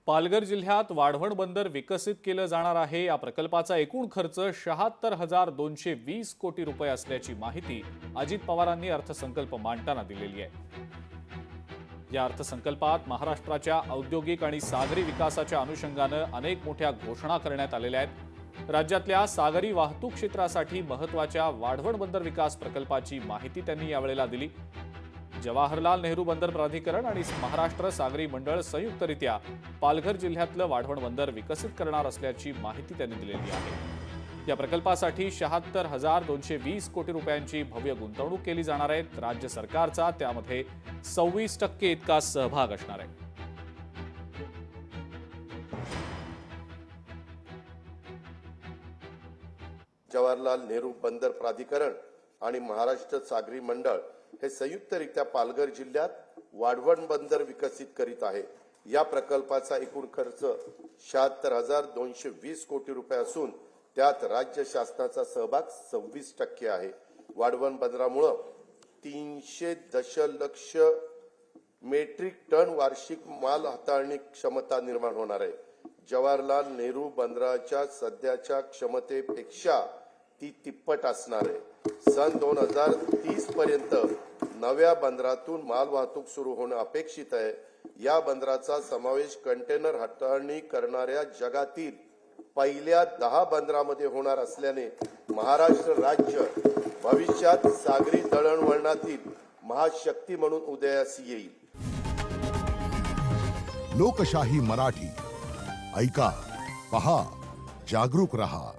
पालघर जिल्ह्यात वाढवण बंदर विकसित केलं जाणार आहे। या प्रकल्पाचा एकूण खर्च 76,220 कोटी रुपये असल्याची माहिती अजित पवारांनी अर्थसंकल्प मांडताना दिलेली आहे। या अर्थसंकल्पात महाराष्ट्राच्या औद्योगिक आणि सागरी विकासाच्या अनुषंगाने अनेक मोठ्या घोषणा करण्यात आलेल्या आहेत। राज्यातल्या सागरी वाहतूक क्षेत्रासाठी महत्त्वाच्या वाढवण बंदर विकास प्रकल्पाची माहिती त्यांनी यावेळेला दिली। जवाहरलाल नेहरू बंदर प्राधिकरण आणि महाराष्ट्र सागरी मंडळ संयुक्तरित्या पालघर जिल्ह्यातलं वाढवण बंदर विकसित करणार असल्याची माहिती त्यांनी दिलेली आहे। या प्रकल्पासाठी 76,220 कोटी रुपयांची भव्य गुंतवणूक केली जाणार आहे। राज्य सरकारचा त्यामध्ये 26% इतका सहभाग असणार आहे। जवाहरलाल नेहरू बंदर प्राधिकरण आणि महाराष्ट्र सागरी मंडळ हे संयुक्तरित्या पालघर जिल्ह्यात वाढवण बंदर विकसित करीत आहे। या प्रकल्पाचा एकूण खर्च 76,220 कोटी रुपये असून त्यात राज्य शासनाचा सहभाग 26% आहे। वाढवण बंदरामुळे 300 दशलक्ष मेट्रिक टन वार्षिक माल हाताळणी क्षमता निर्माण होणार आहे। जवाहरलाल नेहरू बंदराच्या सध्याच्या क्षमतेपेक्षा ती तिप्पट असणार आहे। सन 2030 पर्यंत नव्या बंदरातून माल वाहतूक सुरू होणं अपेक्षित आहे। या बंदराचा समावेश कंटेनर हाताळणी करणाऱ्या जगातील पहिल्या 10 बंदरामध्ये होणार असल्याने महाराष्ट्र राज्य भविष्यात सागरी दळणवळणातील महाशक्ती म्हणून उदयास येईल। लोकशाही मराठी ऐका, पहा, जागरूक रहा।